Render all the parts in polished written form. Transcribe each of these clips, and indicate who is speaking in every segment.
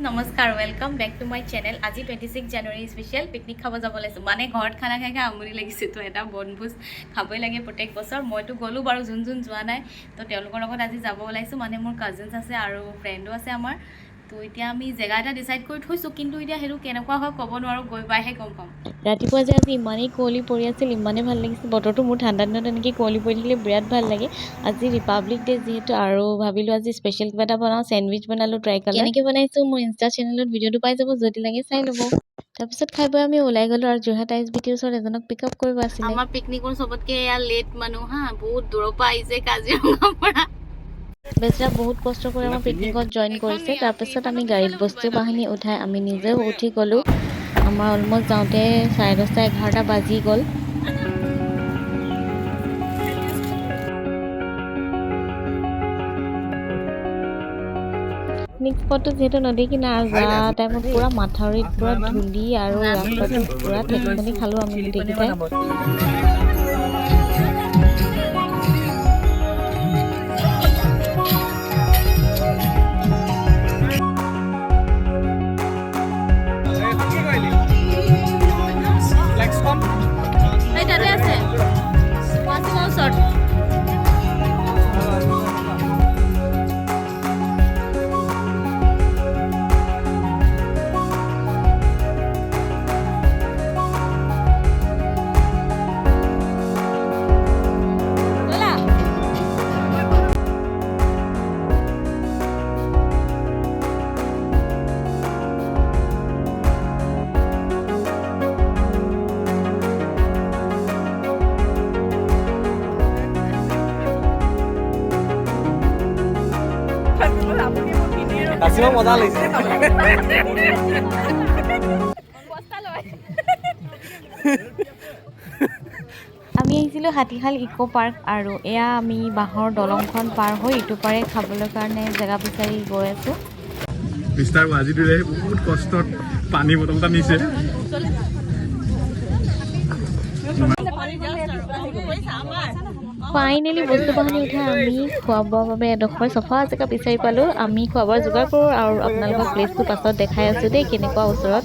Speaker 1: নমস্কাৰ welcome back to my channel. আজি 26 জানুৱাৰী special picnic খাব যাব লাগিছোঁ। মানে ঘৰত খানা খাই আমনি লাগিছে, তো এটা বনভোজ খাবই লাগে প্ৰত্যেক বছৰ। মইতো গ'লোঁ বাৰু, যোন যোৱা নাই, তো তেওঁলোকৰ লগত আজি যাব ওলাইছোঁ। মানে মোৰ কাজিনছ আছে আৰু ফ্ৰেণ্ডো আছে আমাৰ। তো এতিয়া আমি জেগা এটা ডিচাইড কৰি থৈছোঁ, কিন্তু এতিয়া সেইটো কেনেকুৱা হয় ক'ব নোৱাৰোঁ, গৈ পাইহে গম পাম। ৰাতিপুৱা যে আজি ইমানেই কুঁৱলী পৰি আছিল, ইমানেই ভাল লাগিছিল বতৰটো। মোৰ ঠাণ্ডা দিনত এনেকৈ কুঁৱলী পৰি থাকিলে বিৰাট ভাল লাগে। আজি ৰিপাব্লিক ডে যিহেতু, আৰু ভাবিলোঁ আজি স্পেচিয়েল কিবা এটা বনাওঁ। চেণ্ডউইচ বনালোঁ ট্ৰাই কালাৰ। কেনেকৈ বনাইছোঁ মোৰ ইনষ্টা চেনেলত ভিডিঅ'টো পাই যাব, যদি লাগে চাই ল'ব। তাৰপিছত খাই বৈ আমি ওলাই গ'লোঁ আৰু যোৰহাট ISBTৰ ওচৰত এজনক পিক আপ কৰিব আছিলে। আমাৰ পিকনিকৰ চবতকৈ এয়া লেট মানুহ হা, বহুত দূৰৰ পৰা আহিছে কাজিৰঙাৰ পৰা। বেচেৰা বহুত কষ্ট কৰি আমাৰ পিকনিকত জইন কৰিছে। তাৰপিছত আমি গাড়ীত বস্তু বাহিনী উঠাই আমি নিজেও উঠি গ'লোঁ। আমাৰ অলমষ্ট যাওঁতে 10:30 11টা বাজি গ'ল। পিকনিক স্পটটো যিহেতু নদী কিনাৰ, যোৱা টাইমত পুৰা মাথাউৰিত পুৰা ধূলি আৰু ৰাস্তাটো পুৰা ঠেকনি খালোঁ আমি গোটেইকেইটাই।
Speaker 2: কাশিমা মজা লাগিছে।
Speaker 1: আমি আহিছিলোঁ হাতীশাল ইকো পাৰ্ক, আৰু এয়া আমি বাঁহৰ দলংখন পাৰ হৈ ইটো পাৰে খাবলৈ কাৰণে জেগা বিচাৰি গৈ আছোঁ।
Speaker 2: মিষ্টাৰ ৱাজিদুৰে বহুত কষ্টত পানী বটল এটা নিছে।
Speaker 1: ফাইনেলি বস্তু বাহিনী উঠাই আমি খোৱা বোৱাৰ বাবে এডোখৰ চফা জেগা বিচাৰি পালোঁ। আমি খোৱা বোৱাৰ যোগাৰ কৰোঁ আৰু আপোনালোকক প্লেচটো পাছত দেখাই আছোঁ দেই, কেনেকুৱা ওচৰত।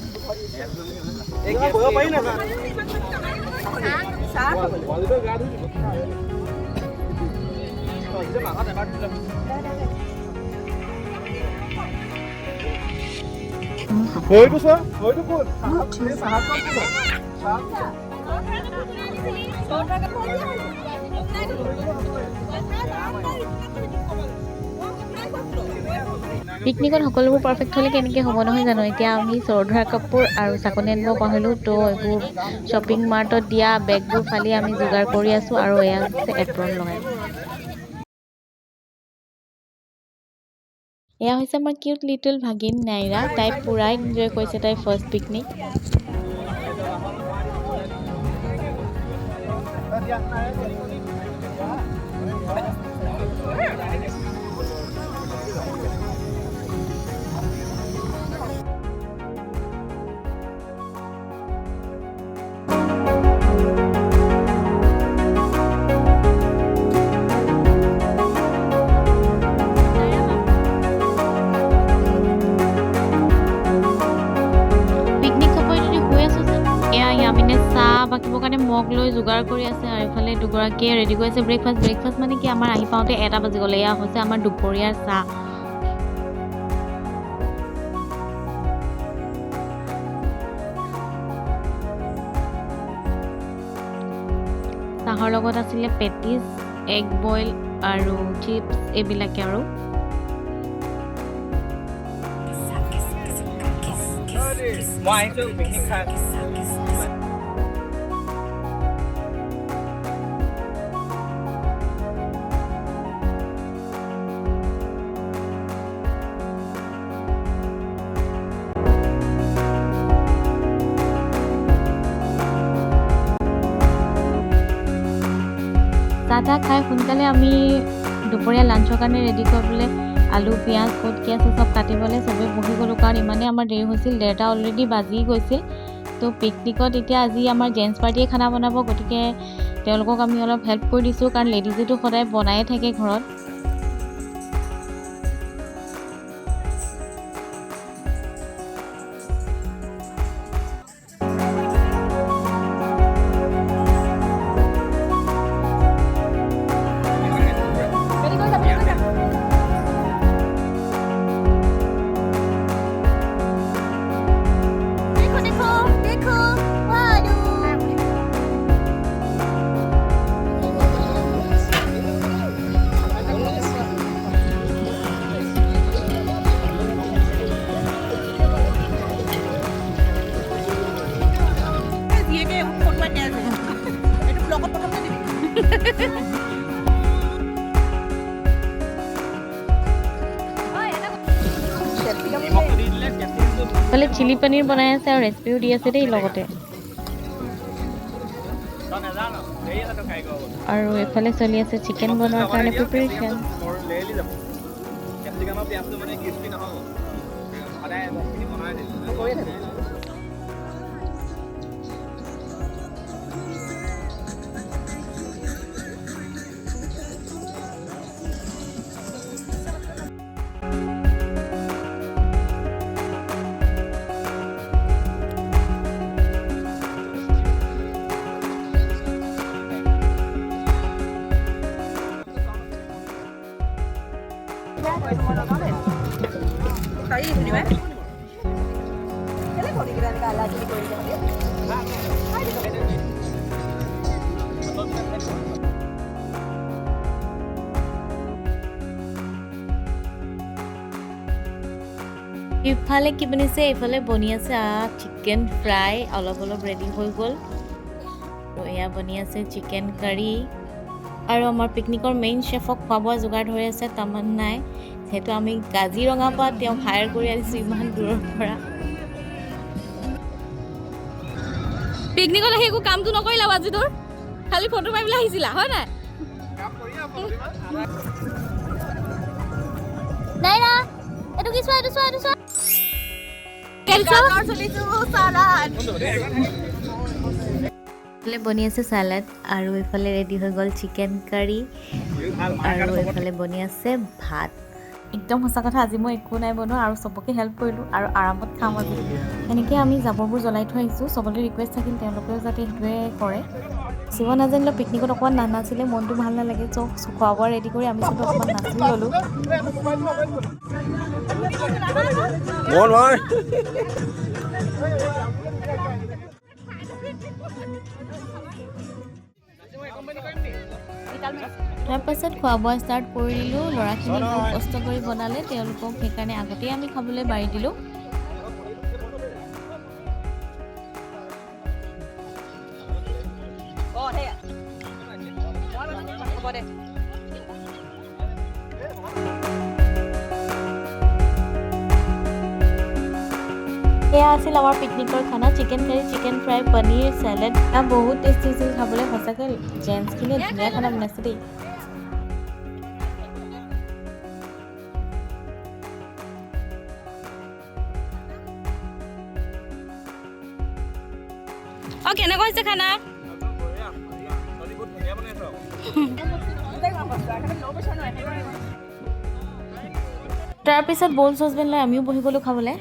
Speaker 1: পিকনিকত সকলোবোৰ পাৰফেক্ট হ'লে কেনেকৈ হ'ব নহয় জানো। এতিয়া আমি চৰধৰা কাপোৰ আৰু চাকনি আনিব পাহৰিলোঁ, তো এইবোৰ শ্বপিং মাৰ্টত দিয়া বেগবোৰ ফালি আমি যোগাৰ কৰি আছোঁ, আৰু এয়া হৈছে এপ্ৰন লগাই। এয়া হৈছে আমাৰ কিউট লিটল ভাগিন নাইৰা। তাই পুৰাই এনজয় কৰিছে তাইৰ ফাৰ্ষ্ট পিকনিক। চাহ বাকিবৰ কাৰণে মগ লৈ যোগাৰ কৰি আছে, আৰু এইফালে দুগৰাকীয়ে ৰেডি কৰি আছে ব্ৰেকফাষ্ট মানে কি, আমাৰ আহি পাওঁতে 1টা বাজি গ'লে। এয়া হৈছে আমাৰ দুপৰীয়াৰ চাহ। চাহৰ লগত আছিলে পেটিছ, এগ বইল আৰু চিপছ, এইবিলাকে আৰু।
Speaker 2: মই আহিছোঁ পিকনিক খাই।
Speaker 1: চাহ তাহ খাই সোনকালে আমি দুপৰীয়া লাঞ্চৰ কাৰণে ৰেডি কৰিবলৈ আলু পিঁয়াজ ক'ত কি আছে চব কাটিবলৈ চবেই বহি গ'লোঁ, কাৰণ ইমানেই আমাৰ দেৰি হৈছিল। 1:30 অলৰেডি বাজি গৈছিল। তো পিকনিকত এতিয়া আজি আমাৰ জেণ্টছ পাৰ্টিয়ে খানা বনাব, গতিকে তেওঁলোকক আমি অলপ হেল্প কৰি দিছোঁ, কাৰণ লেডিজেতো সদায় বনায়ে থাকে ঘৰত। এইফালে চিলি পনীৰ বনাই আছে আৰু ৰেচিপিও দি আছে দেই লগতে। আৰু এইফালে চলি আছে চিকেন বনোৱাৰ কাৰণে প্ৰিপাৰেশ্যন। ইফালে কি বনিছে, এইফালে বনি আছে চিকেন ফ্ৰাই, অলপ অলপ ৰেডি হৈ গ'ল। আৰু এয়া বনি আছে চিকেন কাৰী। আৰু আমাৰ পিকনিকৰ মেইন চেফক খোৱা বোৱা যোগাৰ ধৰি আছে তামান্নাই। যিহেতু আমি কাজিৰঙাৰ পৰা তেওঁক হায়াৰ কৰি আনিছোঁ ইমান দূৰৰ পৰা। পিকনিকত আহি একো কামটো নকৰিলা আজি তোৰ, খালি ফটো মাৰিবলৈ আহিছিলা হয় নাই? নাই না, এইটো কি চোৱা, এইটো চোৱা, এইটো চোৱা। এইফালে বনি আছে চালাড, আৰু এইফালে ৰেডি হৈ গ'ল চিকেন কাৰী, আৰু এইফালে বনি আছে ভাত। একদম সঁচা কথা, আজি মই একো নাই বনোৱা আৰু চবকে হেল্প কৰিলোঁ আৰু আৰামত খাম আজি। এনেকৈ আমি জাবৰবোৰ জ্বলাই থৈ আহিছোঁ। চবতে ৰিকুৱেষ্ট থাকিল তেওঁলোকেও যাতে সেইটোৱে কৰে। চিব নাজানিলেও পিকনিকত অকণমান নানাচিলে মনটো ভাল নালাগে। চ' খোৱা বোৱা ৰেডি কৰি আমি চবে অকণমান নাচি ল'লোঁ। তাৰপাছত খোৱা বোৱা ষ্টাৰ্ট কৰি দিলোঁ। ল'ৰাখিনি বহুত কষ্ট কৰি বনালে, তেওঁলোকক সেইকাৰণে আগতেই আমি খাবলৈ বাঢ়ি দিলোঁ। এয়া আছিল আমাৰ পিকনিকৰ খানা, chicken curry, chicken fry, paneer, salad. বহুত টেষ্টি আছিল খাবলৈ, সঁচাকৈ জেণ্টছখিনিয়ে ধুনীয়া খানা বনাইছে দেই। কেনেকুৱা হৈছে খানা? তাৰপিছত বল চচপেন লৈ আমিও বহি গ'লোঁ খাবলৈ।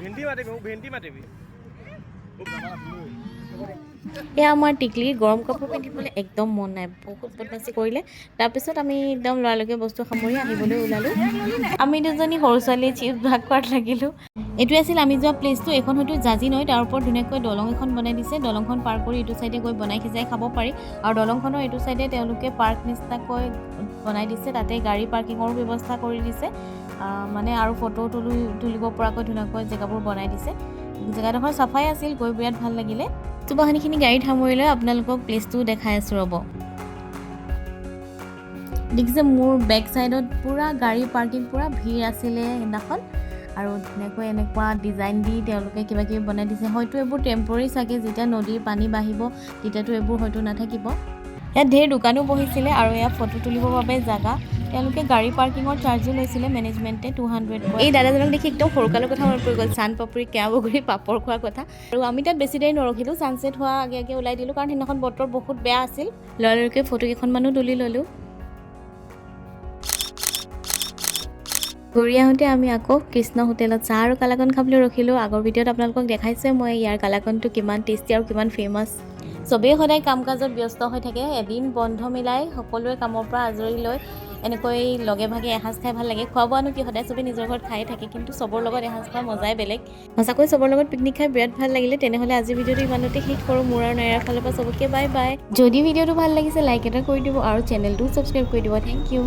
Speaker 1: এয়া আমাৰ টিকলিৰ গৰম কাপোৰ পিন্ধিবলৈ একদম মন নাই, বহুত বদমাচি কৰিলে। তাৰপিছত আমি একদম লৰালৰিকৈ বস্তু সামৰি আহিবলৈ ওলালোঁ। আমি দুজনী সৰু ছোৱালীয়ে চিপছ ভাগ কৰাত লাগিলোঁ। এইটোৱে আছিল আমি যোৱা প্লেচটো। এইখন হয়তো জাজি নৈ, তাৰ ওপৰত ধুনীয়াকৈ দলং এখন বনাই দিছে। দলংখন পাৰ কৰি এইটো চাইডে গৈ বনাই সিজাই খাব পাৰি। আৰু দলংখনৰ এইটো চাইডে তেওঁলোকে পাৰ্ক নিচিনাকৈ বনাই দিছে, তাতে গাড়ী পাৰ্কিঙৰো ব্যৱস্থা কৰি দিছে। মানে আৰু ফটো তুলিব পৰাকৈ ধুনীয়াকৈ জেগাবোৰ বনাই দিছে। জেগাডোখৰ চাফাই আছিল, গৈ বিৰাট ভাল লাগিলে। কাহিনীখিনি গাড়ীত সামৰি লৈ আপোনালোকক প্লেচটোও দেখাই আছোঁ ৰ'ব। দেখিছে মোৰ বেক চাইডত পূৰা গাড়ী পাৰ্কিং, পূৰা ভিৰ আছিলে সেইদিনাখন। আৰু ধুনীয়াকৈ এনেকুৱা ডিজাইন দি তেওঁলোকে কিবা কিবি বনাই দিছে। হয়তো এইবোৰ টেম্পৰেৰী চাগে, যেতিয়া নদীৰ পানী বাঢ়িব তেতিয়াতো এইবোৰ হয়তো নাথাকিব। ইয়াত ঢেৰ দোকানো বহিছিলে আৰু ইয়াত ফটো তুলিবৰ বাবে জেগা। তেওঁলোকে গাড়ী পাৰ্কিঙৰ চাৰ্জো লৈছিলে মেনেজমেণ্টে 200। এই দাদাজনক দেখি একদম সৰুকালৰ কথা মনত পৰি গ'ল, চান পাপৰি, কেয়া বগৰী, পাপৰ খোৱাৰ কথা। আৰু আমি তাত বেছি দেৰি নৰখিলোঁ, ছানছেট হোৱা আগে আগে ওলাই দিলোঁ, কাৰণ সেইদিনাখন বতৰ বহুত বেয়া আছিল। লৰালৰিকৈ ফটো কেইখনমানো তুলি ল'লোঁ। ঘূৰি আহোঁতে আমি আকৌ কৃষ্ণ হোটেলত চাহ আৰু কালাকন খাবলৈ ৰখিলোঁ। আগৰ ভিডিঅ'ত আপোনালোকক দেখাইছে মই ইয়াৰ কালাকনটো কিমান টেষ্টি আৰু কিমান ফেমাছ। চবেই সদায় কাম কাজত ব্যস্ত হৈ থাকে, এদিন বন্ধ মিলাই সকলোৱে কামৰ পৰা আজৰি লৈ এনেকৈ লগে ভাগে এসাঁজ খাই ভাল লাগে। খোৱা বোৱানো কি, সদায় চবেই নিজৰ ঘৰত খাই থাকে, কিন্তু চবৰ লগত এসাঁজ খোৱা মজাই বেলেগ। সঁচাকৈ চবৰ লগত পিকনিক খাই বিৰাট ভাল লাগিলে। তেনেহ'লে আজি ভিডিঅ'টো ইমানতে শেষ কৰোঁ। মোৰ আৰু নাইৰাৰ ফালৰ পৰা চবকে বাই বাই। যদি ভিডিঅ'টো ভাল লাগিছে লাইক এটা কৰি দিব আৰু চেনেলটোও ছাবস্ক্ৰাইব কৰি দিব। Thank U.